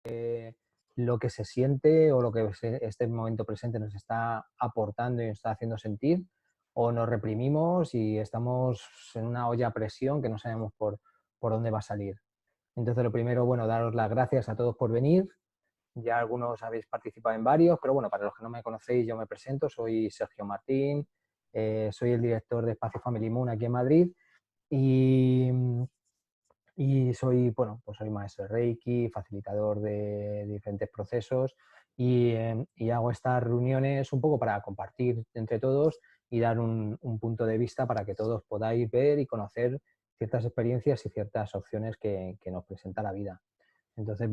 lo que se siente o lo que este momento presente nos está aportando y nos está haciendo sentir, o nos reprimimos y estamos en una olla a presión que no sabemos por dónde va a salir. Entonces, lo primero, bueno, daros las gracias a todos por venir. Ya algunos habéis participado en varios, pero bueno, para los que no me conocéis, yo me presento, soy Sergio Martín, soy el director de Espacio Family Moon aquí en Madrid y, y soy, bueno, pues soy maestro de Reiki, facilitador de diferentes procesos y hago estas reuniones un poco para compartir entre todos y dar un punto de vista para que todos podáis ver y conocer ciertas experiencias y ciertas opciones que nos presenta la vida. Entonces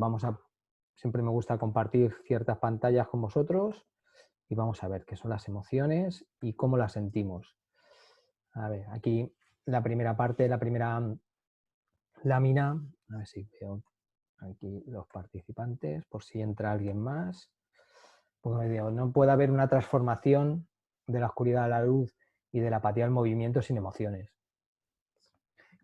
siempre me gusta compartir ciertas pantallas con vosotros y vamos a ver qué son las emociones y cómo las sentimos. A ver, aquí la primera parte, la primera lámina, a ver si veo aquí los participantes, por si entra alguien más. Pues me digo, no puede haber una transformación de la oscuridad a la luz y de la apatía al movimiento sin emociones.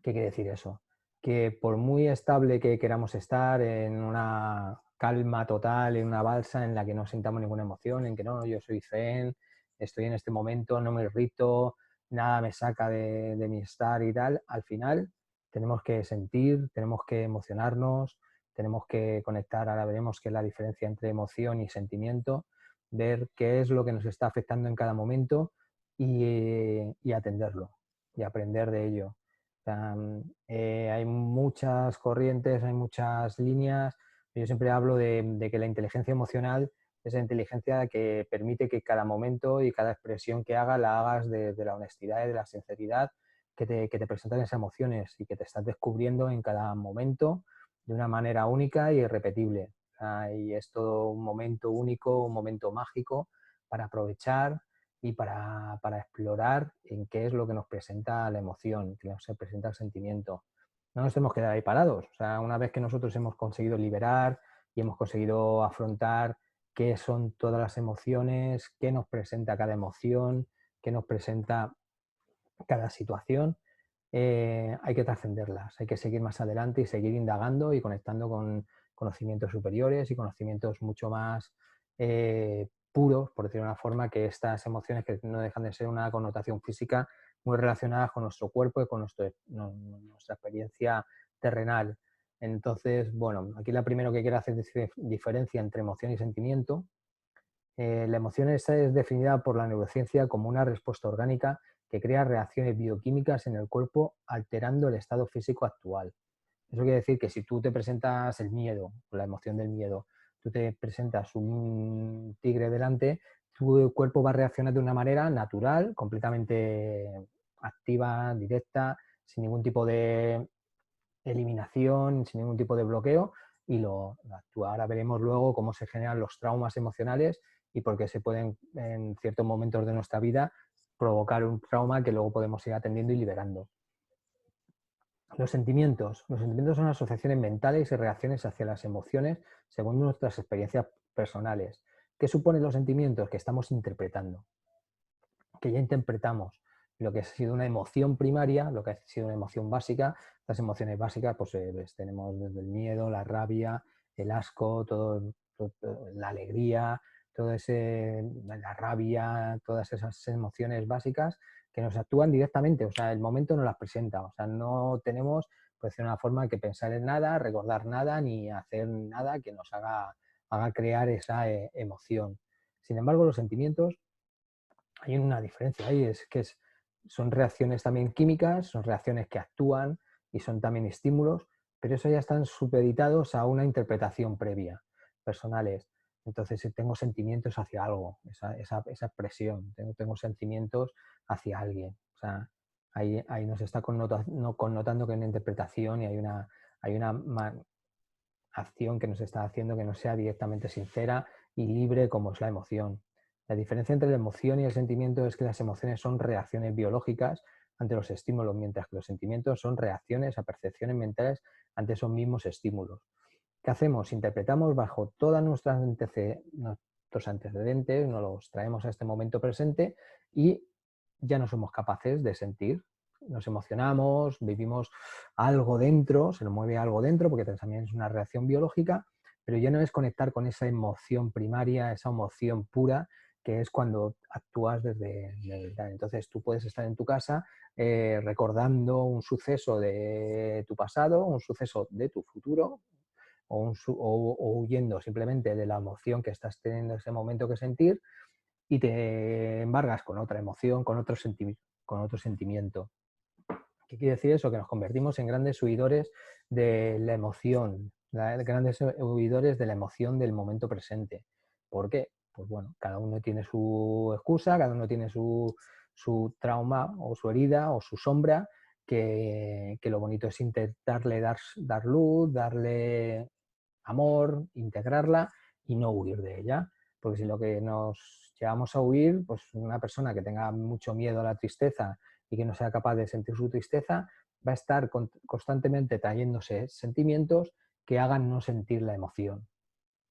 ¿Qué quiere decir eso? Que por muy estable que queramos estar, en una calma total, en una balsa en la que no sintamos ninguna emoción, en que no, yo soy zen, estoy en este momento, no me irrito, nada me saca de mi estar y tal, al final tenemos que sentir, tenemos que emocionarnos, tenemos que conectar, ahora veremos qué es la diferencia entre emoción y sentimiento, ver qué es lo que nos está afectando en cada momento y atenderlo y aprender de ello. O sea, hay muchas corrientes, hay muchas líneas. Yo siempre hablo de que la inteligencia emocional es la inteligencia que permite que cada momento y cada expresión que hagas la hagas de la honestidad y de la sinceridad que te presentan esas emociones y que te estás descubriendo en cada momento de una manera única y irrepetible. O sea, y es todo un momento único, un momento mágico para aprovechar y para explorar en qué es lo que nos presenta la emoción, que nos presenta el sentimiento. No nos tenemos que quedar ahí parados. O sea, una vez que nosotros hemos conseguido liberar y hemos conseguido afrontar qué son todas las emociones, qué nos presenta cada emoción, qué nos presenta cada situación, hay que trascenderlas, hay que seguir más adelante y seguir indagando y conectando con conocimientos superiores y conocimientos mucho más puros, por decirlo de una forma, que estas emociones que no dejan de ser una connotación física muy relacionadas con nuestro cuerpo y con nuestra experiencia terrenal. Entonces, bueno, aquí la primero que quiero hacer es diferencia entre emoción y sentimiento. La emoción esta es definida por la neurociencia como una respuesta orgánica que crea reacciones bioquímicas en el cuerpo alterando el estado físico actual. Eso quiere decir que si tú te presentas el miedo, la emoción del miedo, tú te presentas un tigre delante, tu cuerpo va a reaccionar de una manera natural, completamente activa, directa, sin ningún tipo de eliminación, sin ningún tipo de bloqueo y lo actúa. Ahora veremos luego cómo se generan los traumas emocionales y por qué se pueden en ciertos momentos de nuestra vida provocar un trauma que luego podemos ir atendiendo y liberando. Los sentimientos. Los sentimientos son asociaciones mentales y reacciones hacia las emociones según nuestras experiencias personales. ¿Qué suponen los sentimientos? Que estamos interpretando, que ya interpretamos lo que ha sido una emoción primaria, lo que ha sido una emoción básica. Las emociones básicas, pues tenemos desde el miedo, la rabia, el asco, la alegría, la rabia, todas esas emociones básicas que nos actúan directamente, o sea, el momento no las presenta, o sea, no tenemos, por decir una forma, que pensar en nada, recordar nada, ni hacer nada que nos haga crear esa emoción. Sin embargo, los sentimientos, hay una diferencia ahí, son reacciones también químicas, son reacciones que actúan y son también estímulos, pero eso ya están supeditados a una interpretación previa, personales. Entonces, si tengo sentimientos hacia algo, esa expresión, tengo sentimientos hacia alguien. O sea, ahí nos está connotando que hay una interpretación y hay una acción que nos está haciendo que no sea directamente sincera y libre como es la emoción. La diferencia entre la emoción y el sentimiento es que las emociones son reacciones biológicas ante los estímulos, mientras que los sentimientos son reacciones a percepciones mentales ante esos mismos estímulos. ¿Qué hacemos? Interpretamos bajo todos nuestros antecedentes, nos los traemos a este momento presente y ya no somos capaces de sentir. Nos emocionamos, vivimos algo dentro, se nos mueve algo dentro, porque también es una reacción biológica, pero ya no es conectar con esa emoción primaria, esa emoción pura, que es cuando actúas desde tal. Entonces tú puedes estar en tu casa recordando un suceso de tu pasado, un suceso de tu futuro, o huyendo simplemente de la emoción que estás teniendo en ese momento que sentir, y te embargas con otra emoción, con otro sentimiento. ¿Qué quiere decir eso? Que nos convertimos en grandes huidores de la emoción, grandes huidores de la emoción del momento presente. ¿Por qué? Pues bueno, cada uno tiene su excusa, cada uno tiene su trauma o su herida o su sombra, que lo bonito es intentarle dar luz, darle amor, integrarla y no huir de ella. Porque si lo que nos llevamos a huir, pues una persona que tenga mucho miedo a la tristeza y que no sea capaz de sentir su tristeza, va a estar constantemente trayéndose sentimientos que hagan no sentir la emoción.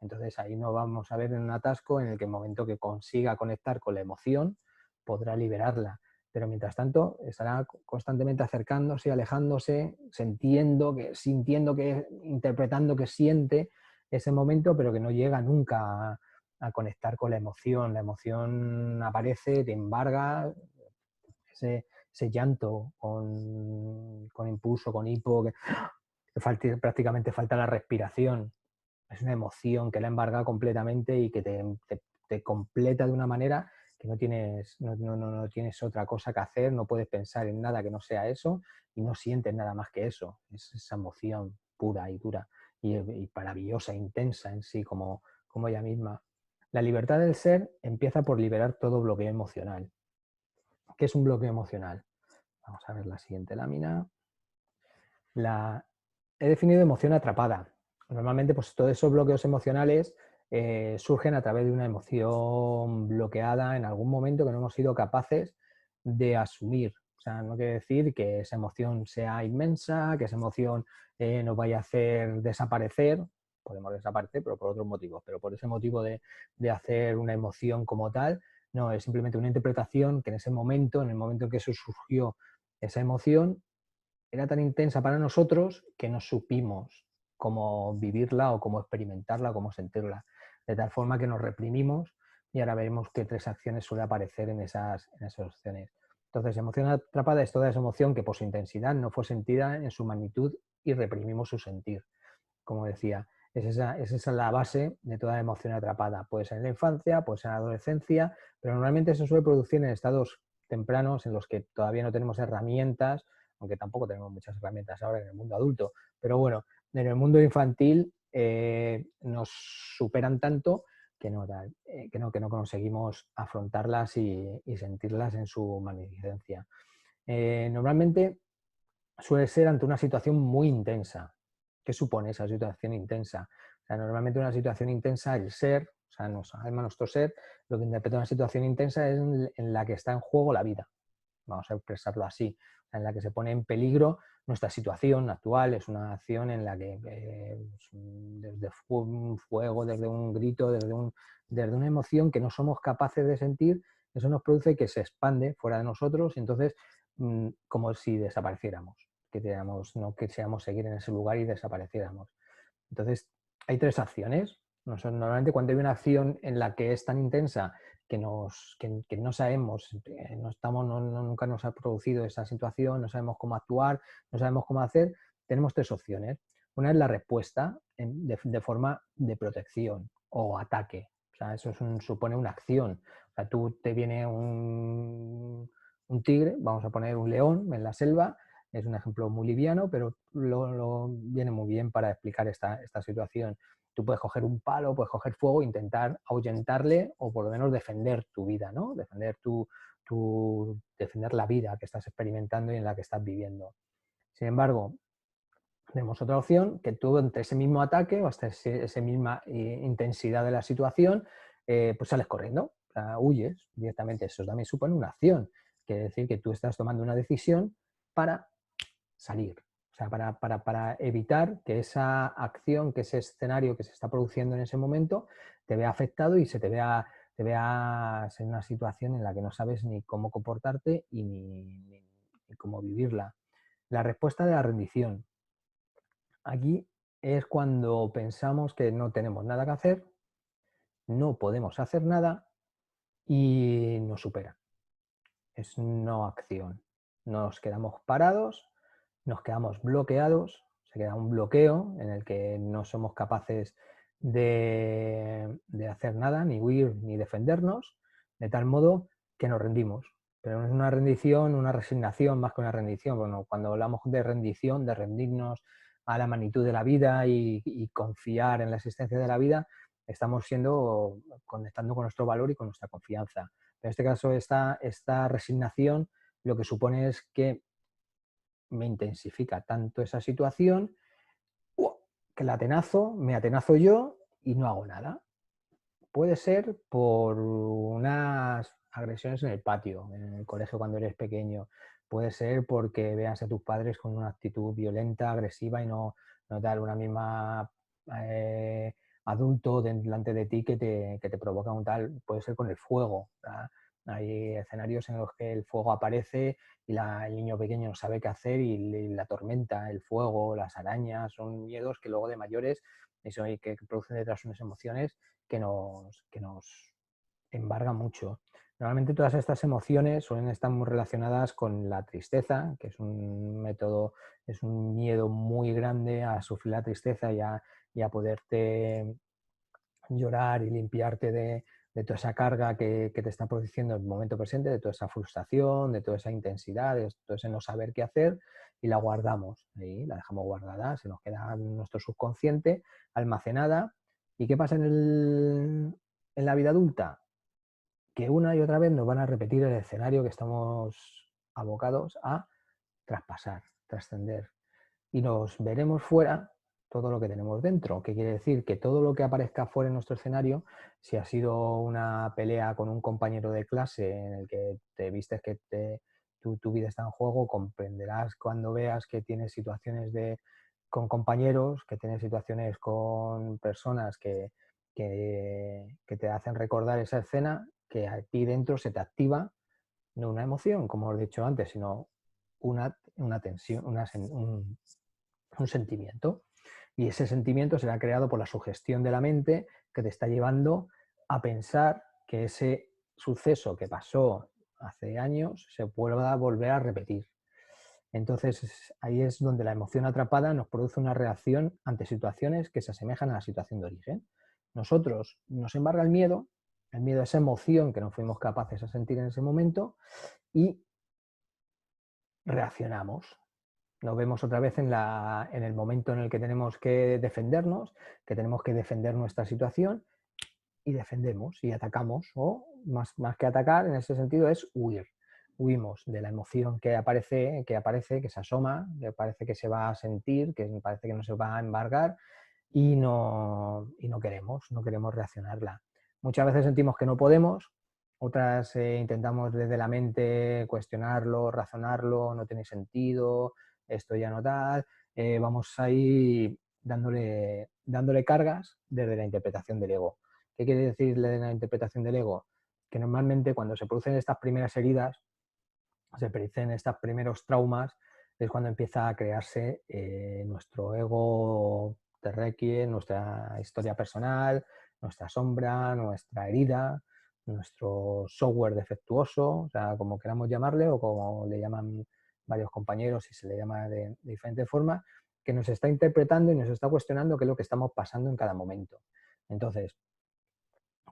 Entonces ahí no vamos a ver en un atasco en el que el momento que consiga conectar con la emoción podrá liberarla. Pero mientras tanto estará constantemente acercándose, alejándose, sintiendo que, interpretando que siente ese momento, pero que no llega nunca a conectar con la emoción. La emoción aparece, te embarga, ese llanto con impulso, con hipo, que prácticamente falta la respiración. Es una emoción que la embarga completamente y que te completa de una manera que no tienes otra cosa que hacer, no puedes pensar en nada que no sea eso y no sientes nada más que eso. Es esa emoción pura y dura y maravillosa, intensa en sí, como ella misma. La libertad del ser empieza por liberar todo bloqueo emocional. ¿Qué es un bloqueo emocional? Vamos a ver la siguiente lámina. He definido emoción atrapada. Normalmente, pues todos esos bloqueos emocionales surgen a través de una emoción bloqueada en algún momento que no hemos sido capaces de asumir. O sea, no quiere decir que esa emoción sea inmensa, que esa emoción nos vaya a hacer desaparecer. Podemos desaparecer, pero por otros motivos. Pero por ese motivo de hacer una emoción como tal, no, es simplemente una interpretación que en ese momento, en el momento en que eso surgió esa emoción, era tan intensa para nosotros que no supimos cómo vivirla o cómo experimentarla o cómo sentirla. De tal forma que nos reprimimos y ahora veremos qué tres acciones suele aparecer en esas opciones. Entonces, emoción atrapada es toda esa emoción que por su intensidad no fue sentida en su magnitud y reprimimos su sentir. Como decía, es esa la base de toda emoción atrapada. Puede ser en la infancia, puede ser en la adolescencia, pero normalmente se suele producir en estados tempranos en los que todavía no tenemos herramientas, aunque tampoco tenemos muchas herramientas ahora en el mundo adulto. Pero bueno, en el mundo infantil nos superan tanto que no conseguimos afrontarlas y sentirlas en su magnificencia. Normalmente suele ser ante una situación muy intensa. ¿Qué supone esa situación intensa? O sea, normalmente una situación intensa, el ser, o sea, nos alma nuestro ser, lo que interpreta una situación intensa es en la que está en juego la vida. Vamos a expresarlo así, en la que se pone en peligro nuestra situación actual. Es una acción en la que desde un fuego, desde un grito, desde una emoción que no somos capaces de sentir, eso nos produce que se expande fuera de nosotros y entonces como si desapareciéramos, no quisiéramos seguir en ese lugar y desapareciéramos. Entonces, hay tres acciones. Normalmente cuando hay una acción en la que es tan intensa que no sabemos, nunca nos ha producido esa situación, no sabemos cómo actuar, no sabemos cómo hacer, tenemos tres opciones. Una es la respuesta de forma de protección o ataque. O sea, eso supone una acción. O sea, tú te viene un tigre, vamos a poner un león en la selva, es un ejemplo muy liviano, pero viene muy bien para explicar esta situación. Tú puedes coger un palo, puedes coger fuego, intentar ahuyentarle o por lo menos defender tu vida, ¿no? Defender la vida que estás experimentando y en la que estás viviendo. Sin embargo, tenemos otra opción, que tú entre ese mismo ataque o hasta esa misma intensidad de la situación, pues sales corriendo, o sea, huyes directamente. Eso también supone una acción. Quiere decir que tú estás tomando una decisión para salir. O sea, para evitar que esa acción, que ese escenario que se está produciendo en ese momento, te vea afectado y te veas en una situación en la que no sabes ni cómo comportarte y ni cómo vivirla. La respuesta de la rendición. Aquí es cuando pensamos que no tenemos nada que hacer, no podemos hacer nada y nos supera. Es no acción. Nos quedamos parados, nos quedamos bloqueados, se queda un bloqueo en el que no somos capaces de hacer nada, ni huir, ni defendernos, de tal modo que nos rendimos. Pero no es una rendición, una resignación más que una rendición. Bueno, cuando hablamos de rendición, de rendirnos a la magnitud de la vida y confiar en la existencia de la vida, estamos conectando con nuestro valor y con nuestra confianza. En este caso, esta resignación lo que supone es que me intensifica tanto esa situación que me atenazo yo y no hago nada. Puede ser por unas agresiones en el patio, en el colegio cuando eres pequeño. Puede ser porque veas a tus padres con una actitud violenta, agresiva y no te da una misma adulto delante de ti que te provoca un tal. Puede ser con el fuego. ¿Verdad? Hay escenarios en los que el fuego aparece y el niño pequeño no sabe qué hacer y la tormenta, el fuego, las arañas, son miedos que luego de mayores eso, y que producen detrás unas emociones que nos embarga mucho. Normalmente todas estas emociones suelen estar muy relacionadas con la tristeza, que es un método, es un miedo muy grande a sufrir la tristeza y a poderte llorar y limpiarte de toda esa carga que te está produciendo el momento presente, de toda esa frustración, de toda esa intensidad, de todo ese no saber qué hacer y la guardamos ahí, la dejamos guardada, se nos queda en nuestro subconsciente almacenada. ¿Y qué pasa en la vida adulta? Que una y otra vez nos van a repetir el escenario que estamos abocados a traspasar, trascender y nos veremos fuera todo lo que tenemos dentro. ¿Qué quiere decir? Que todo lo que aparezca fuera en nuestro escenario, si ha sido una pelea con un compañero de clase en el que te vistes que tu vida está en juego, comprenderás cuando veas que tienes situaciones con compañeros, que tienes situaciones con personas que te hacen recordar esa escena, que a ti dentro se te activa no una emoción, como os he dicho antes, sino una tensión, un sentimiento. Y ese sentimiento será creado por la sugestión de la mente que te está llevando a pensar que ese suceso que pasó hace años se pueda volver a repetir. Entonces ahí es donde la emoción atrapada nos produce una reacción ante situaciones que se asemejan a la situación de origen. Nosotros nos embarga el miedo a esa emoción que no fuimos capaces de sentir en ese momento y reaccionamos. Nos vemos otra vez en el momento en el que tenemos que defendernos, que tenemos que defender nuestra situación y defendemos y atacamos, o más que atacar en ese sentido es huir. Huimos de la emoción que se asoma, que parece que se va a sentir, que parece que no se va a embargar y no queremos reaccionarla. Muchas veces sentimos que no podemos, otras intentamos desde la mente cuestionarlo, razonarlo, no tiene sentido, esto ya no tal, vamos ahí dándole cargas desde la interpretación del ego. ¿Qué quiere decir la interpretación del ego? Que normalmente cuando se producen estas primeras heridas, se producen estos primeros traumas, es cuando empieza a crearse nuestro ego terrequie, nuestra historia personal, nuestra sombra, nuestra herida, nuestro software defectuoso, o sea, como queramos llamarle o como le llaman varios compañeros y se le llama de diferente forma, que nos está interpretando y nos está cuestionando qué es lo que estamos pasando en cada momento. Entonces,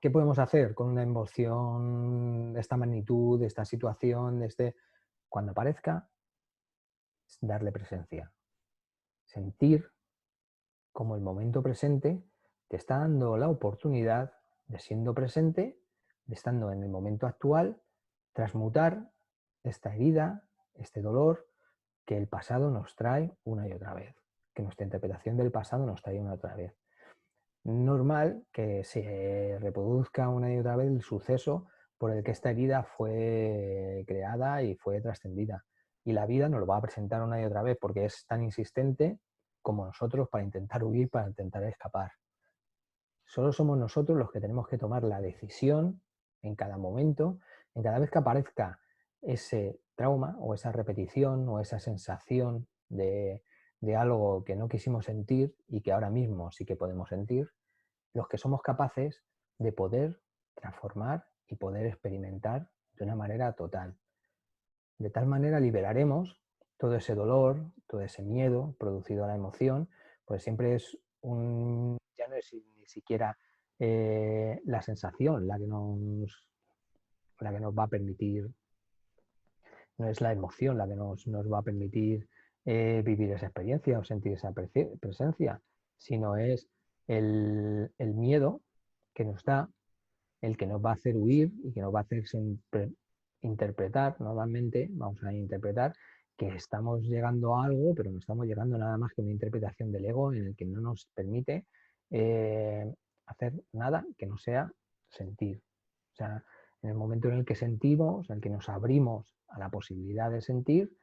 ¿qué podemos hacer con una emoción de esta magnitud, de esta situación, cuando aparezca? Darle presencia, sentir como el momento presente te está dando la oportunidad de, siendo presente, de estando en el momento actual, transmutar esta herida, este dolor que el pasado nos trae una y otra vez, que nuestra interpretación del pasado nos trae una y otra vez. Normal que se reproduzca una y otra vez el suceso por el que esta herida fue creada y fue trascendida. Y la vida nos lo va a presentar una y otra vez porque es tan insistente como nosotros para intentar huir, para intentar escapar. Solo somos nosotros los que tenemos que tomar la decisión en cada momento, en cada vez que aparezca ese trauma o esa repetición o esa sensación de algo que no quisimos sentir y que ahora mismo sí que podemos sentir, los que somos capaces de poder transformar y poder experimentar de una manera total. De tal manera liberaremos todo ese dolor, todo ese miedo producido a la emoción, pues siempre es ya no es ni siquiera la sensación la que nos va a permitir, no es la emoción la que nos va a permitir vivir esa experiencia o sentir esa presencia, sino es el miedo que nos da, el que nos va a hacer huir y que nos va a hacer interpretar, normalmente vamos a interpretar que estamos llegando a algo, pero no estamos llegando nada más que una interpretación del ego en el que no nos permite hacer nada que no sea sentir. O sea, en el momento en el que sentimos, en el que nos abrimos a la posibilidad de sentir,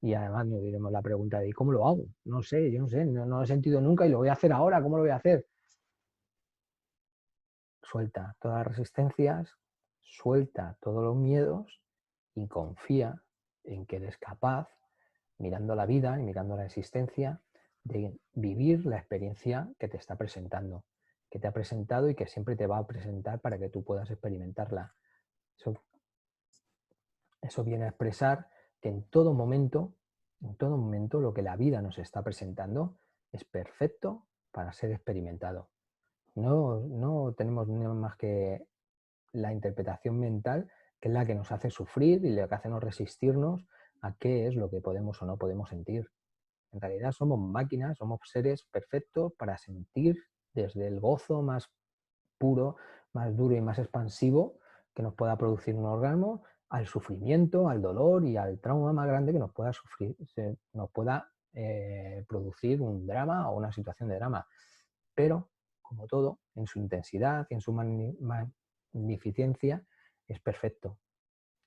y además nos diremos la pregunta de ¿cómo lo hago? No sé, yo no sé, no lo he sentido nunca y lo voy a hacer ahora, ¿cómo lo voy a hacer? Suelta todas las resistencias, suelta todos los miedos y confía en que eres capaz, mirando la vida y mirando la existencia, de vivir la experiencia que te está presentando, que te ha presentado y que siempre te va a presentar para que tú puedas experimentarla. Eso, eso viene a expresar que en todo momento lo que la vida nos está presentando es perfecto para ser experimentado. No tenemos más que la interpretación mental, que es la que nos hace sufrir y la que hace nos resistirnos a qué es lo que podemos o no podemos sentir. En realidad somos máquinas, somos seres perfectos para sentir desde el gozo más puro, más duro y más expansivo que nos pueda producir un orgasmo, al sufrimiento, al dolor y al trauma más grande que nos pueda producir un drama o una situación de drama. Pero, como todo, en su intensidad y en su magnificencia, es perfecto.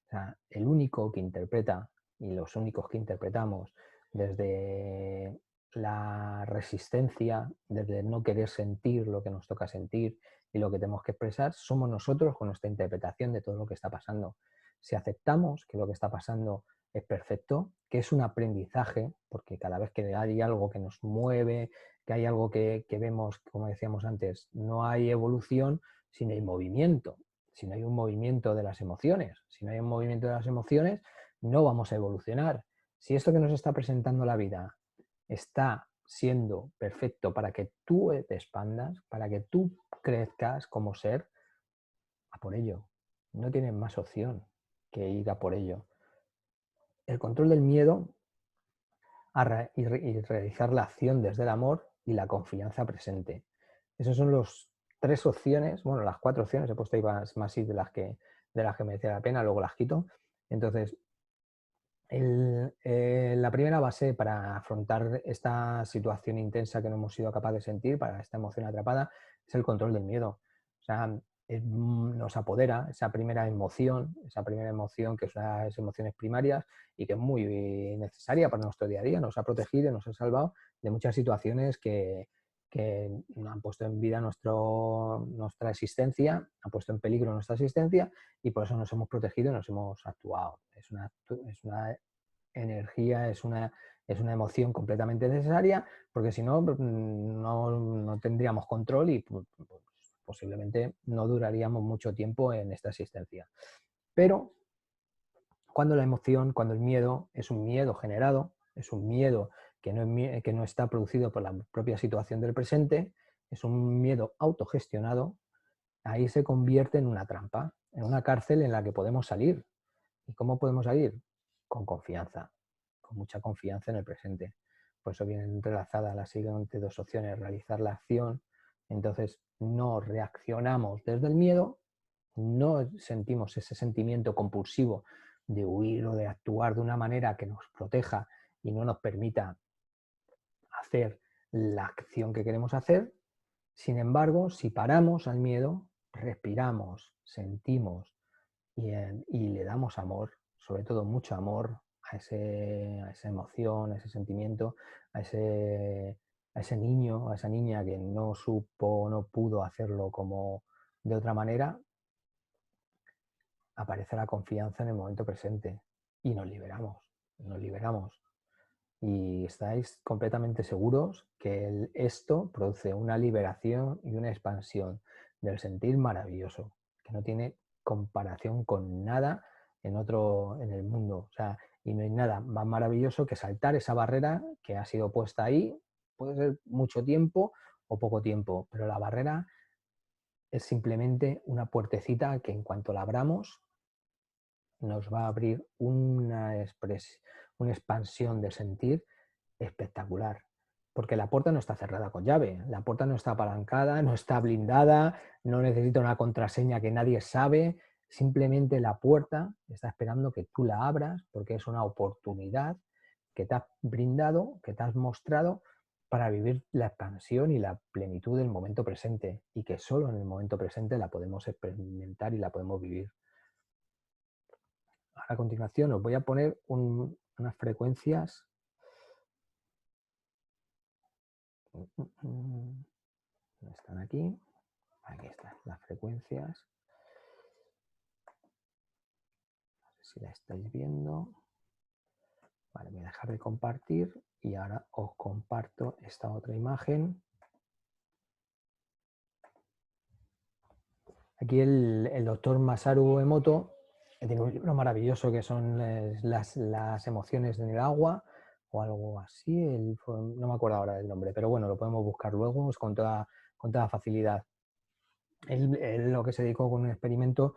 O sea, el único que interpreta y los únicos que interpretamos desde la resistencia, desde no querer sentir lo que nos toca sentir y lo que tenemos que expresar, somos nosotros con nuestra interpretación de todo lo que está pasando. Si aceptamos que lo que está pasando es perfecto, que es un aprendizaje, porque cada vez que hay algo que nos mueve, que hay algo que vemos, como decíamos antes, no hay evolución, sino hay movimiento. Si no hay un movimiento de las emociones, si no hay un movimiento de las emociones, no vamos a evolucionar. Si esto que nos está presentando la vida está siendo perfecto para que tú te expandas, para que tú crezcas como ser, a por ello. No tienes más opción que ir a por ello. El control del miedo y realizar la acción desde el amor y la confianza presente. Esas son las tres opciones, bueno, las cuatro opciones, he puesto ahí más de las que merecía la pena, luego las quito. Entonces, la primera base para afrontar esta situación intensa que no hemos sido capaces de sentir, para esta emoción atrapada, es el control del miedo. O sea, nos apodera esa primera emoción que es las emociones primarias y que es muy necesaria para nuestro día a día. Nos ha protegido y nos ha salvado de muchas situaciones que han puesto en vida nuestra existencia, han puesto en peligro nuestra existencia y por eso nos hemos protegido y nos hemos actuado. Es una energía, es una emoción completamente necesaria porque si no, no tendríamos control y posiblemente no duraríamos mucho tiempo en esta existencia. Pero cuando la emoción, cuando el miedo es un miedo generado, es un miedo que no está producido por la propia situación del presente, es un miedo autogestionado, ahí se convierte en una trampa, en una cárcel en la que podemos salir. ¿Y cómo podemos salir? Con confianza, con mucha confianza en el presente. Por eso vienen entrelazadas las siguientes dos opciones, realizar la acción. Entonces no reaccionamos desde el miedo, no sentimos ese sentimiento compulsivo de huir o de actuar de una manera que nos proteja y no nos permita hacer la acción que queremos hacer. Sin embargo, si paramos al miedo, respiramos, sentimos y le damos amor, sobre todo mucho amor a esa emoción, a ese sentimiento, a ese niño, a esa niña que no supo, no pudo hacerlo como de otra manera, aparece la confianza en el momento presente y nos liberamos, nos liberamos. y estáis completamente seguros que esto produce una liberación y una expansión del sentir maravilloso, que no tiene comparación con nada en el mundo. O sea, y no hay nada más maravilloso que saltar esa barrera que ha sido puesta ahí, puede ser mucho tiempo o poco tiempo, pero la barrera es simplemente una puertecita que en cuanto la abramos nos va a abrir una expansión de sentir espectacular. Porque la puerta no está cerrada con llave, la puerta no está apalancada, no está blindada, no necesita una contraseña que nadie sabe, simplemente la puerta está esperando que tú la abras porque es una oportunidad que te has brindado, que te has mostrado para vivir la expansión y la plenitud del momento presente y que solo en el momento presente la podemos experimentar y la podemos vivir. Ahora, a continuación os voy a poner unas frecuencias. ¿Están aquí? Aquí están las frecuencias. No sé si la estáis viendo. Vale, voy a dejar de compartir y ahora os comparto esta otra imagen. Aquí el doctor Masaru Emoto tiene un libro maravilloso que son las emociones en el agua o algo así. No me acuerdo ahora del nombre, pero bueno, lo podemos buscar luego con toda facilidad. Él lo que se dedicó con un experimento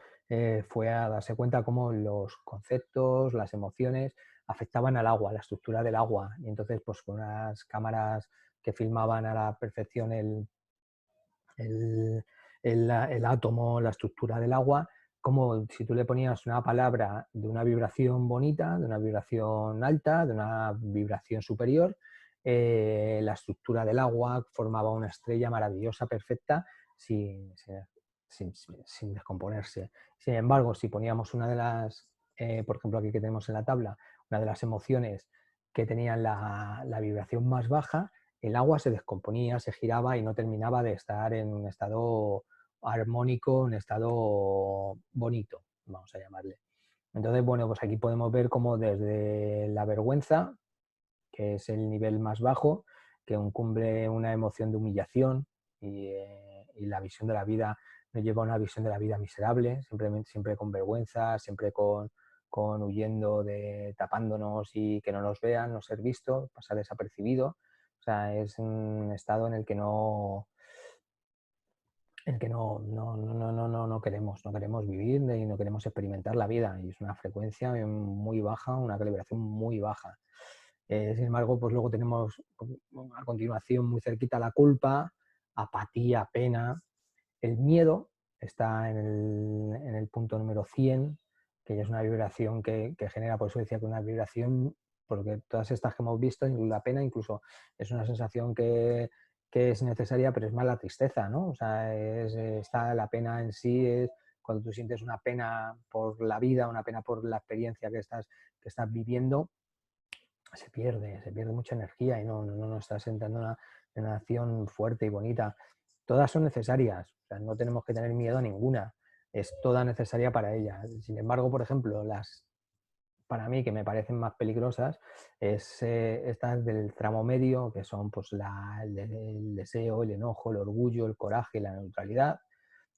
fue a darse cuenta cómo los conceptos, las emociones afectaban al agua, la estructura del agua. Y entonces, pues con unas cámaras que filmaban a la perfección el, el átomo, la estructura del agua, como si tú le ponías una palabra de una vibración bonita, de una vibración alta, de una vibración superior, la estructura del agua formaba una estrella maravillosa, perfecta, sin descomponerse. Sin embargo, si poníamos una de las, por ejemplo, aquí que tenemos en la tabla, una de las emociones que tenían la vibración más baja, el agua se descomponía, se giraba y no terminaba de estar en un estado armónico, un estado bonito, vamos a llamarle. Entonces, bueno, pues aquí podemos ver cómo desde la vergüenza, que es el nivel más bajo, que incumbe una emoción de humillación y la visión de la vida nos lleva a una visión de la vida miserable, siempre con vergüenza, siempre con huyendo de tapándonos y que no nos vean, no ser visto, pasar desapercibido. O sea, es un estado en el que no queremos vivir y no queremos experimentar la vida. Y es una frecuencia muy baja, una calibración muy baja. Sin embargo, pues luego tenemos a continuación muy cerquita la culpa, apatía, pena, el miedo está en el punto número 100, que ya es una vibración que genera, por eso decía que una vibración, porque todas estas que hemos visto, la pena incluso es una sensación que es necesaria, pero es más la tristeza, ¿no? O sea, está la pena en sí, es cuando tú sientes una pena por la vida, una pena por la experiencia que estás viviendo, se pierde mucha energía y no estás entrando en una acción fuerte y bonita. Todas son necesarias, o sea, no tenemos que tener miedo a ninguna, es toda necesaria para ella. Sin embargo, por ejemplo, las para mí que me parecen más peligrosas es estas del tramo medio, que son pues el deseo, el enojo, el orgullo, el coraje, la neutralidad,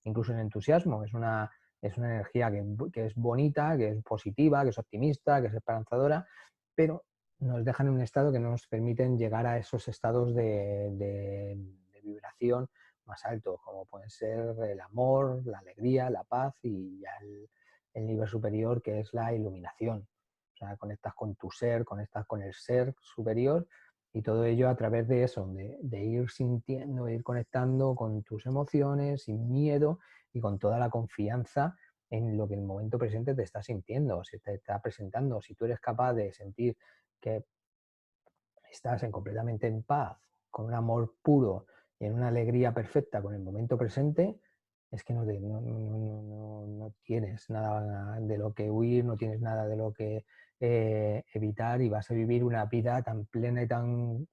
incluso el entusiasmo. Es una energía que es bonita, que es positiva, que es optimista, que es esperanzadora, pero nos dejan en un estado que no nos permiten llegar a esos estados de vibración más altos, como pueden ser el amor, la alegría, la paz y ya el nivel superior, que es la iluminación. O sea, conectas con tu ser, conectas con el ser superior y todo ello a través de eso, de ir sintiendo, de ir conectando con tus emociones sin miedo y con toda la confianza en lo que en el momento presente te está sintiendo, se te está presentando. Si tú eres capaz de sentir que estás completamente en paz, con un amor puro y en una alegría perfecta con el momento presente, es que no tienes nada de lo que huir, no tienes nada de lo que evitar y vas a vivir una vida tan plena y tan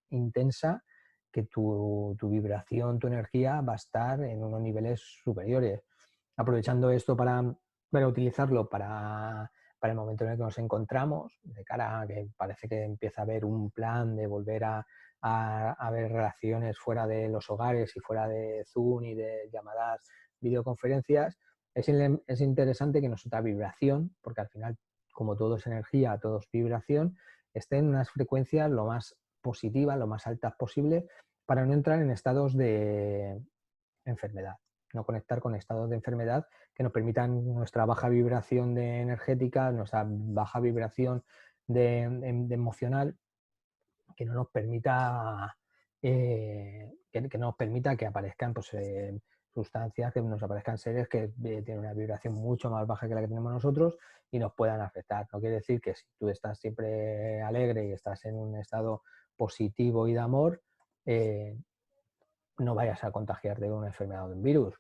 intensa que tu vibración, tu energía va a estar en unos niveles superiores. Aprovechando esto para utilizarlo para el momento en el que nos encontramos, de cara a que parece que empieza a haber un plan de volver a ver relaciones fuera de los hogares y fuera de Zoom y de llamadas, videoconferencias. Es interesante que nuestra vibración, porque al final, como todo es energía, todo es vibración, esté en unas frecuencias lo más positivas, lo más altas posible, para no entrar en estados de enfermedad, no conectar con estados de enfermedad que nos permitan nuestra baja vibración de energética, nuestra baja vibración de emocional, que no nos permita que no nos permita que aparezcan pues, sustancias, que nos aparezcan seres que tienen una vibración mucho más baja que la que tenemos nosotros y nos puedan afectar. No quiere decir que si tú estás siempre alegre y estás en un estado positivo y de amor, eh, no vayas a contagiarte de una enfermedad o de un virus.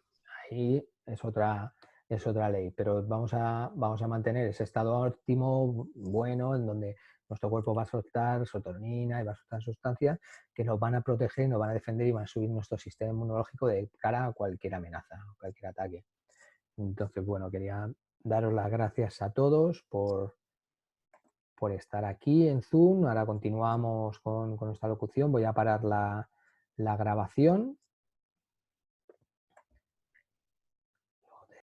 Ahí es otra ley, pero vamos a mantener ese estado óptimo, bueno, en donde nuestro cuerpo va a soltar serotonina y va a soltar sustancias que nos van a proteger, nos van a defender y van a subir nuestro sistema inmunológico de cara a cualquier amenaza, cualquier ataque. Entonces, bueno, quería daros las gracias a todos por estar aquí en Zoom. Ahora continuamos con esta locución. Voy a parar la grabación